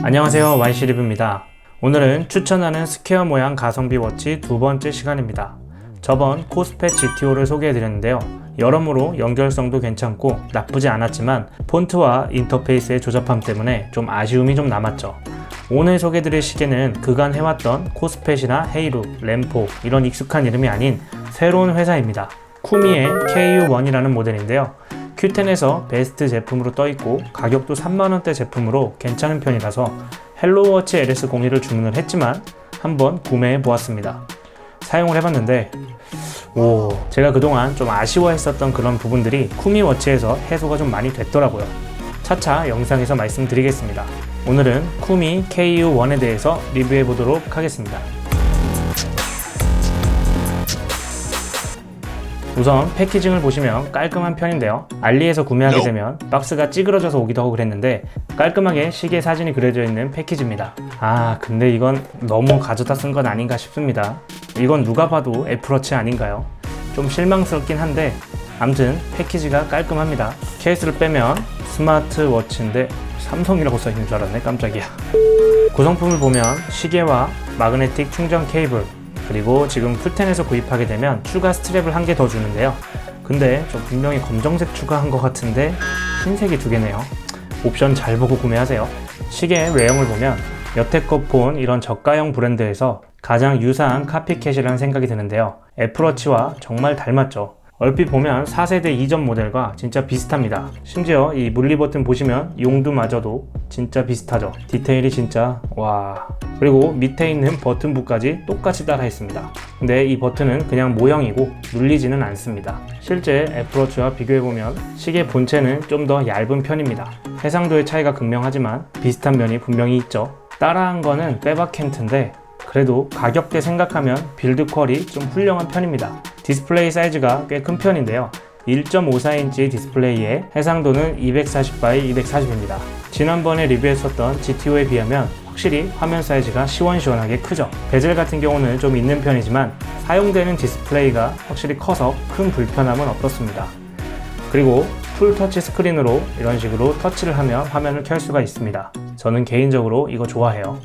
안녕하세요, YC 리뷰입니다. 오늘은 추천하는 스퀘어 모양 가성비 워치 두 번째 시간입니다. 저번 코스펫 GTO를 소개해드렸는데요. 여러모로 연결성도 괜찮고 나쁘지 않았지만 폰트와 인터페이스의 조잡함 때문에 좀 아쉬움이 좀 남았죠. 오늘 소개해드릴 시계는 그간 해왔던 코스펫이나 헤이루, 램포 이런 익숙한 이름이 아닌 새로운 회사입니다. 쿠미의 KU1이라는 모델인데요. Q10에서 베스트 제품으로 떠있고 가격도 3만원대 제품으로 괜찮은 편이라서 헬로워치 LS01을 주문을 했지만 한번 구매해 보았습니다. 사용을 해봤는데 제가 그동안 좀 아쉬워했었던 그런 부분들이 쿠미워치에서 해소가 좀 많이 됐더라고요. 차차 영상에서 말씀드리겠습니다. 오늘은 쿠미 KU1에 대해서 리뷰해 보도록 하겠습니다. 우선 패키징을 보시면 깔끔한 편인데요. 알리에서 구매하게 되면 박스가 찌그러져서 오기도 하고 그랬는데 깔끔하게 시계 사진이 그려져 있는 패키지입니다. 근데 이건 너무 가져다 쓴 건 아닌가 싶습니다. 이건 누가 봐도 애플워치 아닌가요? 좀 실망스럽긴 한데 암튼 패키지가 깔끔합니다. 케이스를 빼면 스마트워치인데 삼성이라고 써있는 줄 알았네. 깜짝이야. 구성품을 보면 시계와 마그네틱 충전 케이블, 그리고 지금 q10에서 구입하게 되면 추가 스트랩을 한 개 더 주는데요. 근데 저 분명히 검정색 추가한 것 같은데 흰색이 두 개네요. 옵션 잘 보고 구매하세요. 시계 외형을 보면 여태껏 본 이런 저가형 브랜드에서 가장 유사한 카피캣이라는 생각이 드는데요. 애플워치와 정말 닮았죠. 얼핏 보면 4세대 이전 모델과 진짜 비슷합니다. 심지어 이 물리 버튼 보시면 용두마저도 진짜 비슷하죠. 디테일이 진짜 와. 그리고 밑에 있는 버튼부까지 똑같이 따라 했습니다. 근데 이 버튼은 그냥 모형이고 눌리지는 않습니다. 실제 애플워치와 비교해보면 시계 본체는 좀 더 얇은 편입니다. 해상도의 차이가 극명하지만 비슷한 면이 분명히 있죠. 따라한 거는 빼박켄트인데 그래도 가격대 생각하면 빌드 퀄이 좀 훌륭한 편입니다. 디스플레이 사이즈가 꽤 큰 편인데요. 1.54인치 디스플레이에 해상도는 240x240입니다. 지난번에 리뷰했었던 GTO에 비하면 확실히 화면 사이즈가 시원시원하게 크죠. 베젤 같은 경우는 좀 있는 편이지만 사용되는 디스플레이가 확실히 커서 큰 불편함은 없었습니다. 그리고 풀 터치 스크린으로 이런 식으로 터치를 하면 화면을 켤 수가 있습니다. 저는 개인적으로 이거 좋아해요.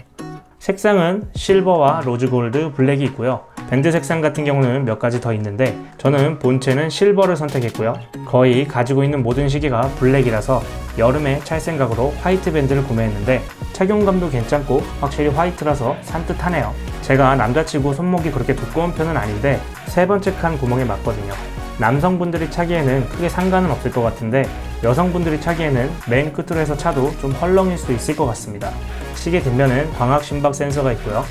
색상은 실버와 로즈골드, 블랙이 있고요. 밴드 색상 같은 경우는 몇 가지 더 있는데 저는 본체는 실버를 선택했고요. 거의 가지고 있는 모든 시계가 블랙이라서 여름에 찰 생각으로 화이트 밴드를 구매했는데 착용감도 괜찮고 확실히 화이트라서 산뜻하네요. 제가 남자치고 손목이 그렇게 두꺼운 편은 아닌데 세 번째 칸 구멍에 맞거든요. 남성분들이 차기에는 크게 상관은 없을 것 같은데 여성분들이 차기에는 맨 끝으로 해서 차도 좀 헐렁일 수 있을 것 같습니다. 시계 뒷면은 광학 심박 센서가 있고요.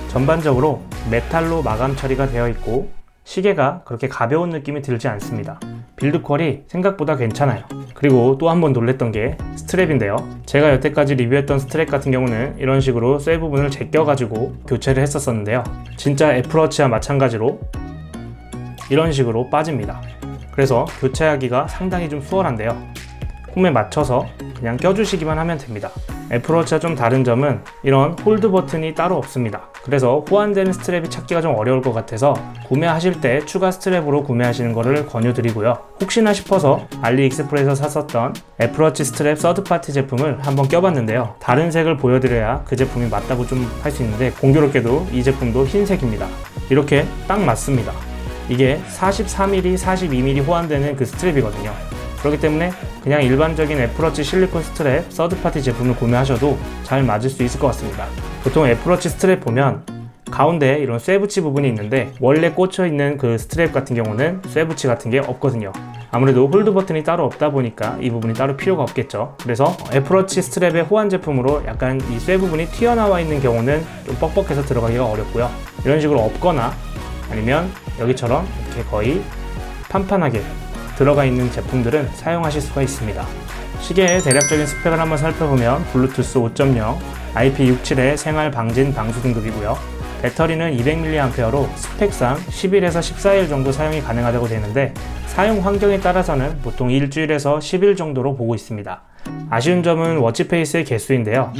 전반적으로 메탈로 마감 처리가 되어 있고 시계가 그렇게 가벼운 느낌이 들지 않습니다. 빌드 퀄이 생각보다 괜찮아요. 그리고 또 한 번 놀랬던 게 스트랩인데요. 제가 여태까지 리뷰했던 스트랩 같은 경우는 이런 식으로 쇠 부분을 제껴가지고 교체를 했었는데요. 진짜 애플워치와 마찬가지로 이런 식으로 빠집니다. 그래서 교체하기가 상당히 좀 수월한데요. 홈에 맞춰서 그냥 껴주시기만 하면 됩니다. 애플워치와 좀 다른 점은 이런 홀드 버튼이 따로 없습니다. 그래서 호환되는 스트랩이 찾기가 좀 어려울 것 같아서 구매하실 때 추가 스트랩으로 구매하시는 것을 권유드리고요. 혹시나 싶어서 알리익스프레스에서 샀었던 애플워치 스트랩 서드파티 제품을 한번 껴봤는데요. 다른 색을 보여드려야 그 제품이 맞다고 좀 할 수 있는데 공교롭게도 이 제품도 흰색입니다. 이렇게 딱 맞습니다. 이게 43mm, 42mm 호환되는 그 스트랩이거든요. 그렇기 때문에 그냥 일반적인 애플워치 실리콘 스트랩 서드파티 제품을 구매하셔도 잘 맞을 수 있을 것 같습니다. 보통 애플워치 스트랩 보면 가운데 이런 쇠붙이 부분이 있는데 원래 꽂혀있는 그 스트랩 같은 경우는 쇠붙이 같은 게 없거든요. 아무래도 홀드 버튼이 따로 없다 보니까 이 부분이 따로 필요가 없겠죠. 그래서 애플워치 스트랩의 호환 제품으로 약간 이 쇠 부분이 튀어나와 있는 경우는 좀 뻑뻑해서 들어가기가 어렵고요. 이런 식으로 없거나 아니면 여기처럼 이렇게 거의 판판하게 들어가 있는 제품들은 사용하실 수가 있습니다. 시계의 대략적인 스펙을 한번 살펴보면 블루투스 5.0, IP67의 생활 방진 방수 등급이고요. 배터리는 200mAh로 스펙상 10일에서 14일 정도 사용이 가능하다고 되는데 사용 환경에 따라서는 보통 일주일에서 10일 정도로 보고 있습니다. 아쉬운 점은 워치페이스의 개수인데요.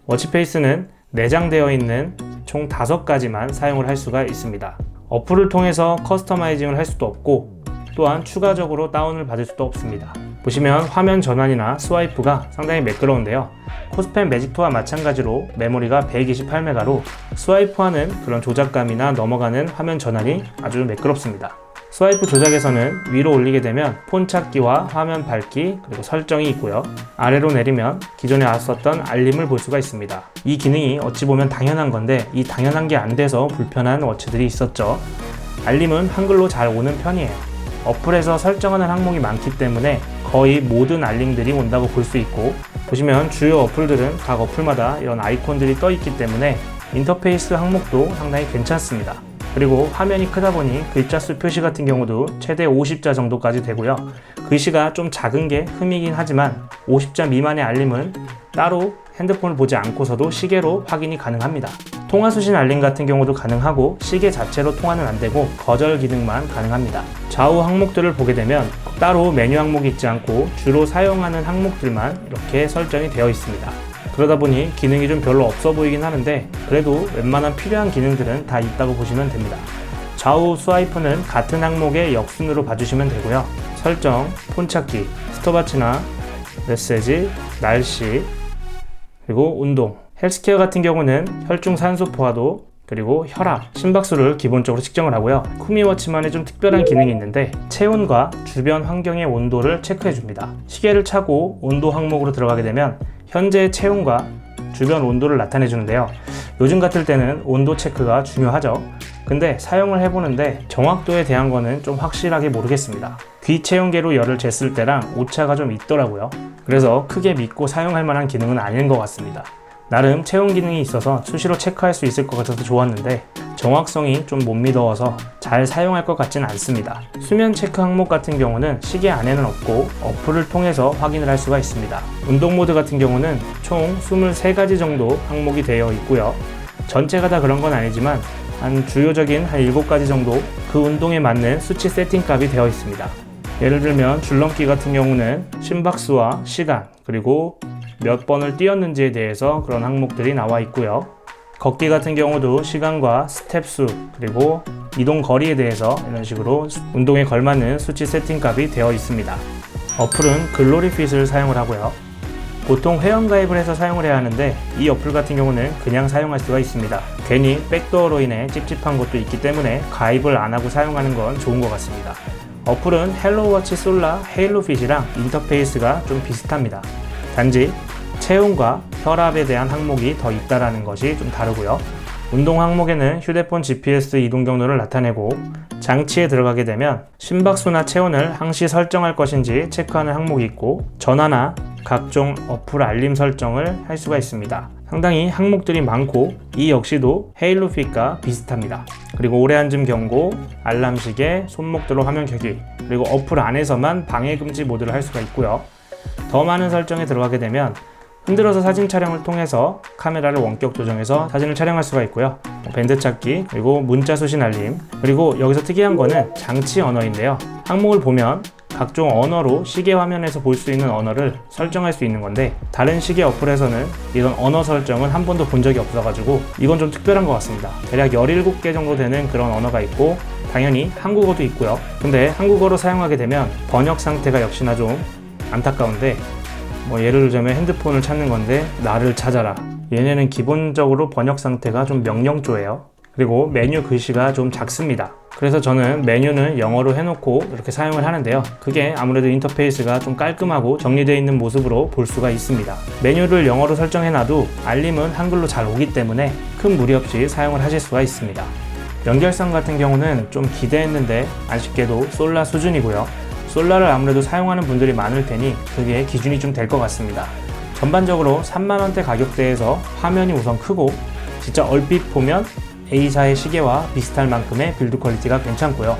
워치페이스는 내장되어 있는 총 5가지만 사용을 할 수가 있습니다. 어플을 통해서 커스터마이징을 할 수도 없고 또한 추가적으로 다운을 받을 수도 없습니다. 보시면 화면 전환이나 스와이프가 상당히 매끄러운데요. 코스펜 매직2와 마찬가지로 메모리가 128메가로 스와이프하는 그런 조작감이나 넘어가는 화면 전환이 아주 매끄럽습니다. 스와이프 조작에서는 위로 올리게 되면 폰 찾기와 화면 밝기 그리고 설정이 있고요. 아래로 내리면 기존에 왔었던 알림을 볼 수가 있습니다. 이 기능이 어찌 보면 당연한 건데 이 당연한 게 안 돼서 불편한 워치들이 있었죠. 알림은 한글로 잘 오는 편이에요. 어플에서 설정하는 항목이 많기 때문에 거의 모든 알림들이 온다고 볼 수 있고, 보시면 주요 어플들은 각 어플마다 이런 아이콘들이 떠 있기 때문에 인터페이스 항목도 상당히 괜찮습니다. 그리고 화면이 크다 보니 글자 수 표시 같은 경우도 최대 50자 정도까지 되고요. 글씨가 좀 작은 게 흠이긴 하지만 50자 미만의 알림은 따로 핸드폰을 보지 않고서도 시계로 확인이 가능합니다. 통화 수신 알림 같은 경우도 가능하고 시계 자체로 통화는 안 되고 거절 기능만 가능합니다. 좌우 항목들을 보게 되면 따로 메뉴 항목이 있지 않고 주로 사용하는 항목들만 이렇게 설정이 되어 있습니다. 그러다 보니 기능이 좀 별로 없어 보이긴 하는데 그래도 웬만한 필요한 기능들은 다 있다고 보시면 됩니다. 좌우 스와이프는 같은 항목의 역순으로 봐주시면 되고요. 설정, 폰 찾기, 스톱워치나 메시지, 날씨, 그리고 운동, 헬스케어 같은 경우는 혈중 산소 포화도, 그리고 혈압, 심박수를 기본적으로 측정을 하고요. 쿠미워치만의 좀 특별한 기능이 있는데 체온과 주변 환경의 온도를 체크해 줍니다. 시계를 차고 온도 항목으로 들어가게 되면 현재의 체온과 주변 온도를 나타내 주는데요. 요즘 같을 때는 온도 체크가 중요하죠. 근데 사용을 해보는데 정확도에 대한 거는 좀 확실하게 모르겠습니다. 귀 체온계로 열을 쟀을 때랑 오차가 좀 있더라고요. 그래서 크게 믿고 사용할 만한 기능은 아닌 것 같습니다. 나름 체온 기능이 있어서 수시로 체크할 수 있을 것 같아서 좋았는데 정확성이 좀 못 믿어서 잘 사용할 것 같지는 않습니다. 수면 체크 항목 같은 경우는 시계 안에는 없고 어플을 통해서 확인을 할 수가 있습니다. 운동 모드 같은 경우는 총 23가지 정도 항목이 되어 있고요. 전체가 다 그런 건 아니지만 한 주요적인 한 7가지 정도 그 운동에 맞는 수치 세팅 값이 되어 있습니다. 예를 들면 줄넘기 같은 경우는 심박수와 시간, 그리고 몇 번을 뛰었는지에 대해서 그런 항목들이 나와 있고요. 걷기 같은 경우도 시간과 스텝 수, 그리고 이동 거리에 대해서 이런 식으로 운동에 걸맞는 수치 세팅 값이 되어 있습니다. 어플은 글로리핏을 사용을 하고요. 보통 회원 가입을 해서 사용을 해야 하는데 이 어플 같은 경우는 그냥 사용할 수가 있습니다. 괜히 백도어로 인해 찝찝한 것도 있기 때문에 가입을 안 하고 사용하는 건 좋은 것 같습니다. 어플은 헬로워치 솔라 헤일로핏이랑 인터페이스가 좀 비슷합니다. 단지 체온과 혈압에 대한 항목이 더 있다라는 것이 좀 다르고요. 운동 항목에는 휴대폰 GPS 이동 경로를 나타내고 장치에 들어가게 되면 심박수나 체온을 항시 설정할 것인지 체크하는 항목이 있고 전화나 각종 어플 알림 설정을 할 수가 있습니다. 상당히 항목들이 많고 이 역시도 헤일로핏과 비슷합니다. 그리고 오래 앉음 경고, 알람 시계, 손목들로 화면 켜기, 그리고 어플 안에서만 방해 금지 모드를 할 수가 있고요. 더 많은 설정에 들어가게 되면 흔들어서 사진 촬영을 통해서 카메라를 원격 조정해서 사진을 촬영할 수가 있고요. 밴드 찾기, 그리고 문자 수신 알림, 그리고 여기서 특이한 거는 장치 언어인데요. 항목을 보면 각종 언어로 시계 화면에서 볼 수 있는 언어를 설정할 수 있는 건데 다른 시계 어플에서는 이런 언어 설정은 한 번도 본 적이 없어가지고 이건 좀 특별한 것 같습니다. 대략 17개 정도 되는 그런 언어가 있고 당연히 한국어도 있고요. 근데 한국어로 사용하게 되면 번역 상태가 역시나 좀 안타까운데 예를 들자면 핸드폰을 찾는 건데 나를 찾아라. 얘네는 기본적으로 번역 상태가 좀 명령조예요. 그리고 메뉴 글씨가 좀 작습니다. 그래서 저는 메뉴는 영어로 해놓고 이렇게 사용을 하는데요. 그게 아무래도 인터페이스가 좀 깔끔하고 정리되어 있는 모습으로 볼 수가 있습니다. 메뉴를 영어로 설정해놔도 알림은 한글로 잘 오기 때문에 큰 무리 없이 사용을 하실 수가 있습니다. 연결성 같은 경우는 좀 기대했는데 아쉽게도 솔라 수준이고요. 솔라를 아무래도 사용하는 분들이 많을 테니 그게 기준이 좀 될 것 같습니다. 전반적으로 3만원대 가격대에서 화면이 우선 크고 진짜 얼핏 보면 A사의 시계와 비슷할 만큼의 빌드 퀄리티가 괜찮고요.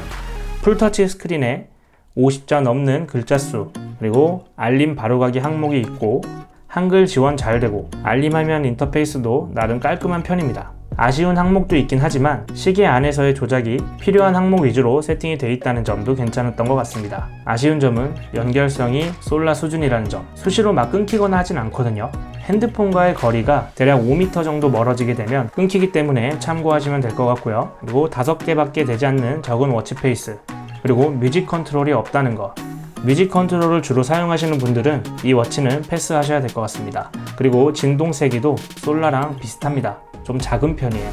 풀터치 스크린에 50자 넘는 글자 수, 그리고 알림 바로가기 항목이 있고 한글 지원 잘 되고 알림 화면 인터페이스도 나름 깔끔한 편입니다. 아쉬운 항목도 있긴 하지만 시계 안에서의 조작이 필요한 항목 위주로 세팅이 되어 있다는 점도 괜찮았던 것 같습니다. 아쉬운 점은 연결성이 솔라 수준이라는 점. 수시로 막 끊기거나 하진 않거든요. 핸드폰과의 거리가 대략 5m 정도 멀어지게 되면 끊기기 때문에 참고하시면 될 것 같고요. 그리고 5개밖에 되지 않는 적은 워치페이스, 그리고 뮤직 컨트롤이 없다는 것, 뮤직 컨트롤을 주로 사용하시는 분들은 이 워치는 패스하셔야 될 것 같습니다. 그리고 진동 세기도 솔라랑 비슷합니다. 좀 작은 편이에요.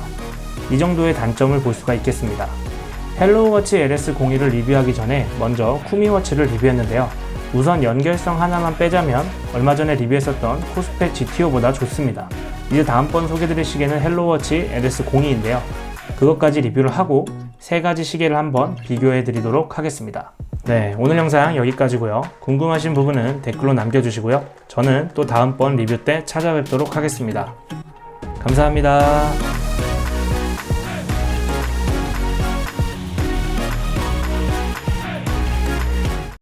이 정도의 단점을 볼 수가 있겠습니다. 헬로우워치 LS01을 리뷰하기 전에 먼저 쿠미워치를 리뷰했는데요. 우선 연결성 하나만 빼자면 얼마 전에 리뷰했었던 코스펫 GTO보다 좋습니다. 이제 다음번 소개드릴 시계는 헬로우워치 LS02인데요. 그것까지 리뷰를 하고 세 가지 시계를 한번 비교해 드리도록 하겠습니다. 네, 오늘 영상 여기까지고요. 궁금하신 부분은 댓글로 남겨주시고요. 저는 또 다음번 리뷰 때 찾아뵙도록 하겠습니다. 감사합니다.